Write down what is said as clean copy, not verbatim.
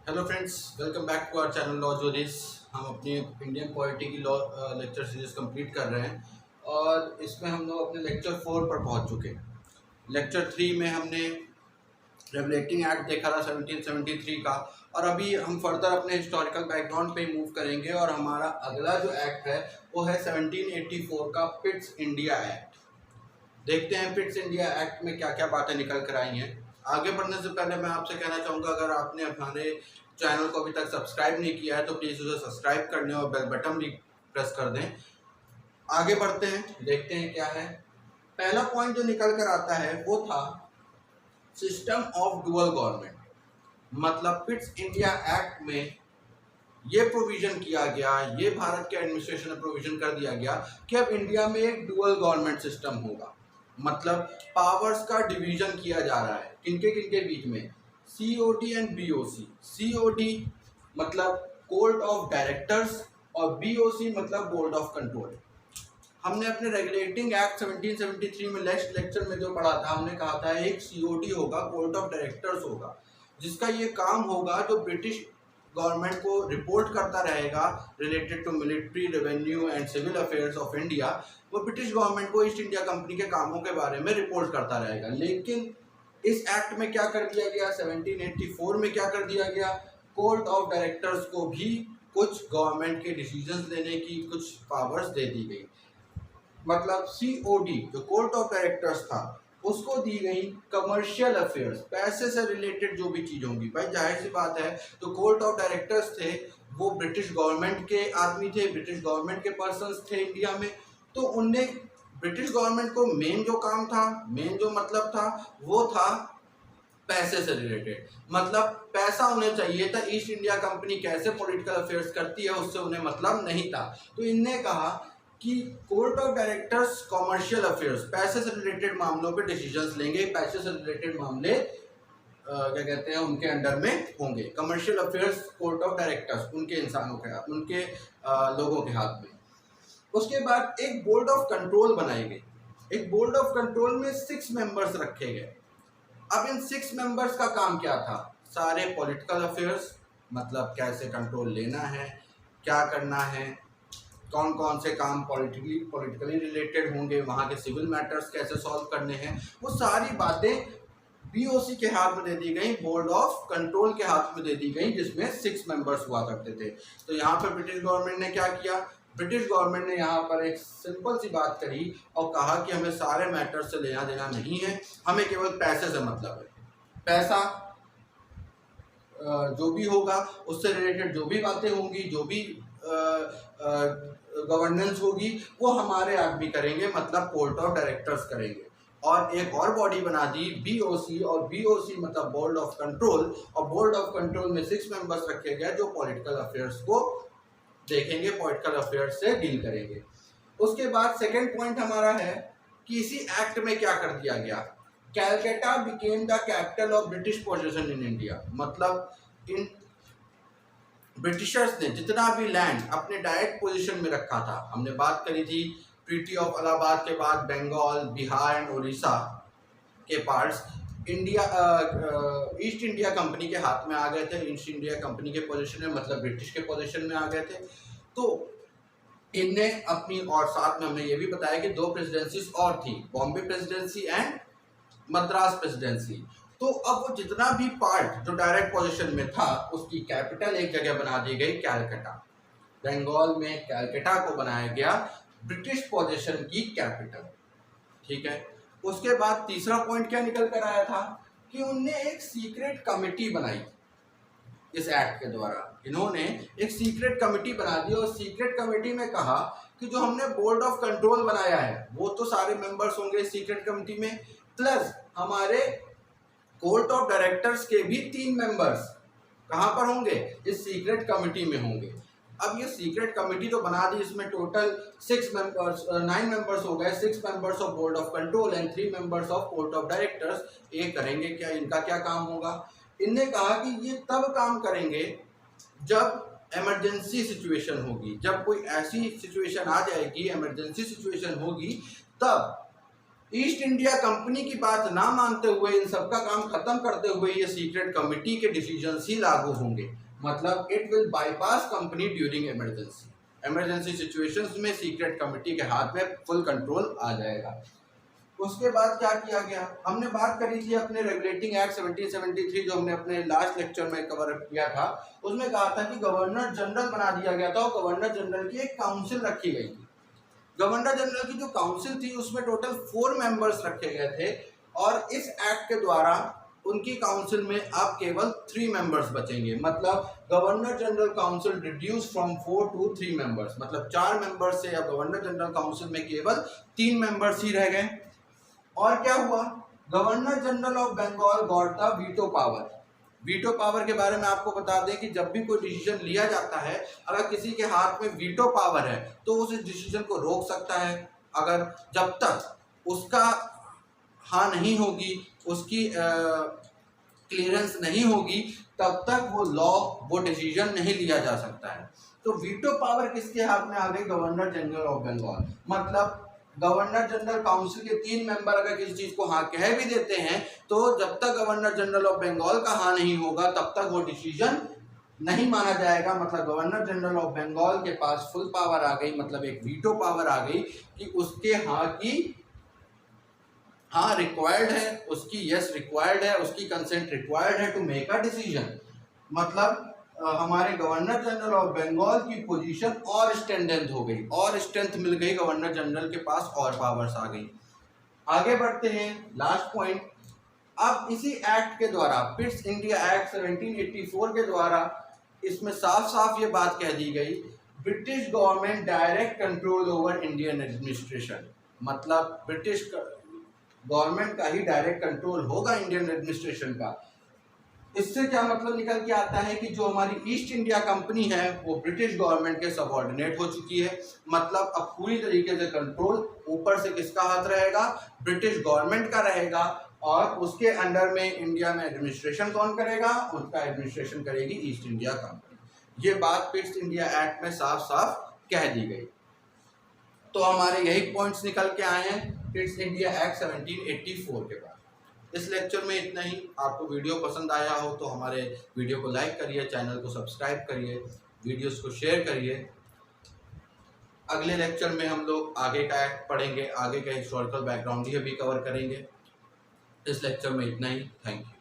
Hello friends, welcome back to our channel law Jyotish. हम अपनी Indian polity की law lecture series complete कर रहे हैं और इसमें हम लोग अपने लेक्चर 4 पर पहुंच चुके हैं। लेक्चर 3 में हमने रेगुलेटिंग एक्ट देखा था 1773 का, और अभी हम फर्दर अपने हिस्टोरिकल बैकग्राउंड पे मूव करेंगे और हमारा अगला जो एक्ट है वो है 1784 का पिट्स इंडिया एक्ट। देखते हैं पिट्स इंडिया एक्ट में क्या क्या बातें निकल कर आई हैं। आगे बढ़ने से पहले मैं आपसे कहना चाहूँगा, अगर आपने हमारे चैनल को अभी तक सब्सक्राइब नहीं किया है तो प्लीज़ उसे सब्सक्राइब कर लें और बेल बटन भी प्रेस कर दें। आगे बढ़ते हैं, देखते हैं क्या है। पहला पॉइंट जो निकल कर आता है वो था सिस्टम ऑफ डुअल गवर्नमेंट। मतलब पिट्स इंडिया एक्ट में ये प्रोविजन किया गया, ये भारत के एडमिनिस्ट्रेशन में प्रोविजन कर दिया गया कि अब इंडिया में एक डुअल गवर्नमेंट सिस्टम होगा। मतलब पावर्स का डिवीजन किया जा रहा है किनके किनके बीच में, सीओडी एंड बीओसी। सीओडी मतलब कोर्ट ऑफ डायरेक्टर्स और बीओसी मतलब बोर्ड ऑफ कंट्रोल। हमने अपने रेगुलेटिंग एक्ट 1773 में नेक्स्ट लेक्चर में जो पढ़ा था, हमने कहा था एक सीओडी होगा, कोर्ट ऑफ डायरेक्टर्स होगा, जिसका ये काम होगा जो ब्रिटिश गवर्नमेंट को रिपोर्ट करता रहेगा related to military, revenue and civil affairs of India. वो ब्रिटिश गवर्नमेंट को ईस्ट इंडिया कंपनी के कामों के बारे में रिपोर्ट करता रहेगा। लेकिन इस एक्ट में क्या कर दिया गया, 1784 में क्या कर दिया गया, कोर्ट ऑफ डायरेक्टर्स को भी कुछ गवर्नमेंट के डिसीजंस लेने की कुछ पावर्स दे दी गई। मतलब सीओडी जो कोर्ट ऑफ डायरेक्टर्स था उसको दी गई कमर्शियल अफेयर्स, पैसे से रिलेटेड जो भी चीज़ होंगी। भाई जाहिर सी बात है, तो कोर्ट ऑफ डायरेक्टर्स थे वो ब्रिटिश गवर्नमेंट के आदमी थे, ब्रिटिश गवर्नमेंट के पर्सन्स थे इंडिया में। तो उनने ब्रिटिश गवर्नमेंट को मेन जो काम था, मेन जो मतलब था वो था पैसे से रिलेटेड। मतलब पैसा उन्हें चाहिए था, ईस्ट इंडिया कंपनी कैसे पॉलिटिकल अफेयर्स करती है उससे उन्हें मतलब नहीं था। तो इनने कहा कि court of directors commercial affairs, पैसे से रिलेटेड मामलों पे डिसीजंस लेंगे, पैसे से रिलेटेड मामले क्या कहते हैं उनके अंडर में होंगे। Commercial affairs court of directors उनके इंसानों के हाथ, उनके लोगों के हाथ में। उसके बाद एक बोर्ड ऑफ कंट्रोल बनाई गई। एक बोर्ड ऑफ कंट्रोल में 6 मेंबर्स रखे गए। अब इन 6 मेंबर्स का काम क्या था, सारे पॉलिटिकल अफेयर्स, मतलब कैसे कंट्रोल लेना है, क्या करना है, कौन कौन से काम पॉलिटिकली रिलेटेड होंगे, वहाँ के सिविल मैटर्स कैसे सॉल्व करने हैं, वो सारी बातें बीओसी के हाथ में दे दी गई, बोर्ड ऑफ कंट्रोल के हाथ में दे दी गई, जिसमें 6 मेंबर्स हुआ करते थे। तो यहाँ पर ब्रिटिश गवर्नमेंट ने क्या किया, ब्रिटिश गवर्नमेंट ने यहाँ पर एक सिंपल सी बात करी और कहा कि हमें सारे मैटर्स से लेना देना नहीं है, हमें केवल पैसे से मतलब है। पैसा जो भी होगा उससे रिलेटेड जो भी बातें होंगी, जो भी गवर्नेंस होगी वो हमारे आदमी करेंगे, मतलब बोर्ड ऑफ डायरेक्टर्स करेंगे। और एक और बॉडी बना दी बीओसी, और बीओसी मतलब बोर्ड ऑफ कंट्रोल, और बोर्ड ऑफ कंट्रोल में 6 मेंबर्स रखे गए जो पॉलिटिकल अफेयर्स को देखेंगे, पॉलिटिकल अफेयर्स से डील करेंगे। उसके बाद सेकेंड पॉइंट हमारा है कि इसी एक्ट में क्या कर दिया गया, Calcutta became the capital of British position in India. मतलब इन ब्रिटिशर्स ने जितना भी लैंड अपने डायरेक्ट पोजीशन में रखा था, हमने बात करी थी ट्रीटी ऑफ इलाहाबाद के बाद बंगाल, बिहार एंड उड़ीसा के parts India east India Company के हाथ में आ गए थे, ईस्ट इंडिया कंपनी के पोजीशन में, मतलब ब्रिटिश के पोजीशन में आ गए थे। तो इनने अपनी, और साथ में हमने ये भी बताया कि 2 प्रेसिडेंसीज और थी, Bombay presidency and Madras presidency. तो अब वो जितना भी पार्ट जो डायरेक्ट पोजीशन में था उसकी कैपिटल एक जगह बना दी गई, कैलकाटा। बंगाल में कैलकाटा को बनाया गया ब्रिटिश पोजीशन की कैपिटल। ठीक है। उसके बाद तीसरा पॉइंट क्या निकल कर आया था कि उनने एक सीक्रेट कमेटी बनाई। इस एक्ट के द्वारा इन्होंने एक सीक्रेट कमेटी बना दी, और सीक्रेट कमेटी में कहा कि जो हमने बोर्ड ऑफ कंट्रोल बनाया है वो तो सारे मेंबर्स होंगे सीक्रेट कमेटी में, प्लस हमारे कोर्ट ऑफ डायरेक्टर्स के भी 3 मेंबर्स कहाँ पर होंगे, इस सीक्रेट कमेटी में होंगे। अब ये सीक्रेट कमेटी तो बना दी, इसमें टोटल 9 मेंबर्स हो गए, 6 members of board of control and 3 members of court of directors. ये करेंगे क्या, इनका क्या काम होगा, इनने कहा कि ये तब काम करेंगे जब इमरजेंसी सिचुएशन होगी, जब कोई ऐसी सिचुएशन आ जाएगी, इमरजेंसी सिचुएशन होगी, तब ईस्ट इंडिया कंपनी की बात ना मानते हुए, इन सबका काम खत्म करते हुए ये सीक्रेट कमिटी के डिसीजंस ही लागू होंगे। मतलब it will bypass company during emergency. Emergency situations में सीक्रेट कमिटी के हाथ में फुल कंट्रोल आ जाएगा। उसके बाद क्या किया गया, हमने बात करी थी अपने रेगुलेटिंग एक्ट 1773 जो हमने अपने लास्ट लेक्चर में कवर किया था। उसमें कहा था कि गवर्नर जनरल बना दिया गया था और गवर्नर जनरल की एक काउंसिल रखी गई थी। गवर्नर जनरल की जो काउंसिल थी उसमें टोटल 4 मेंबर्स रखे गए थे और इस एक्ट के द्वारा उनकी काउंसिल में अब केवल 3 मेंबर्स बचेंगे। मतलब governor general council reduce from 4 to 3 members, मतलब 4 मेंबर्स से अब गवर्नर जनरल काउंसिल में केवल 3 मेंबर्स ही रह गए। और क्या हुआ, governor general of Bengal got the veto power. Veto power के बारे में आपको बता दें कि जब भी कोई डिसीजन लिया जाता है, अगर किसी के हाथ में वीटो पावर है तो उस डिसीजन को रोक सकता है। अगर जब तक उसका हाँ नहीं होगी, उसकी क्लियरेंस नहीं होगी, तब तक वो लॉ, वो डिसीजन नहीं लिया जा सकता है। तो वीटो पावर किसके हाथ में आ गई, गवर्नर जनरल ऑफ बंगाल। मतलब गवर्नर जनरल काउंसिल के 3 मेंबर अगर किसी चीज को हाँ कह भी देते हैं तो जब तक गवर्नर जनरल ऑफ बंगाल का हाँ नहीं होगा तब तक वो डिसीजन नहीं माना जाएगा। मतलब गवर्नर जनरल ऑफ बंगाल के पास फुल पावर आ गई, मतलब एक वीटो पावर आ गई कि उसके हाँ की हाँ रिक्वायर्ड है, उसकी यस रिक्वायर्ड है, उसकी कंसेंट रिक्वायर्ड है टू मेक अ डिसीजन। मतलब हमारे गवर्नर जनरल ऑफ बंगाल की पोजीशन और स्ट्रेंथ हो गई, और स्ट्रेंथ मिल गई, गवर्नर जनरल के पास और पावर्स आ गई। आगे बढ़ते हैं, लास्ट पॉइंट। अब इसी एक्ट के द्वारा, पिट्स इंडिया एक्ट 1784 के द्वारा इसमें साफ साफ ये बात कह दी गई, British government direct control over Indian administration. मतलब ब्रिटिश गवर्नमेंट का ही डायरेक्ट कंट्रोल होगा इंडियन एडमिनिस्ट्रेशन का। इससे क्या मतलब निकल के आता है कि जो हमारी ईस्ट इंडिया कंपनी है वो ब्रिटिश गवर्नमेंट के सबऑर्डिनेट हो चुकी है। मतलब अब पूरी तरीके से कंट्रोल ऊपर से किसका हाथ रहेगा, ब्रिटिश गवर्नमेंट का रहेगा। और उसके अंडर में इंडिया में एडमिनिस्ट्रेशन कौन करेगा, उसका एडमिनिस्ट्रेशन करेगी ईस्ट इंडिया कंपनी। ये बात पिट्स इंडिया एक्ट में साफ साफ कह दी गई। तो हमारे यही पॉइंट्स निकल के आए हैं पिट्स इंडिया एक्ट 1784 के बाद। इस लेक्चर में इतना ही। आपको वीडियो पसंद आया हो तो हमारे वीडियो को लाइक करिए, चैनल को सब्सक्राइब करिए, वीडियोस को शेयर करिए। अगले लेक्चर में हम लोग आगे का एक्ट पढ़ेंगे, आगे का हिस्टोरिकल बैकग्राउंड भी कवर करेंगे। इस लेक्चर में इतना ही। Thank you.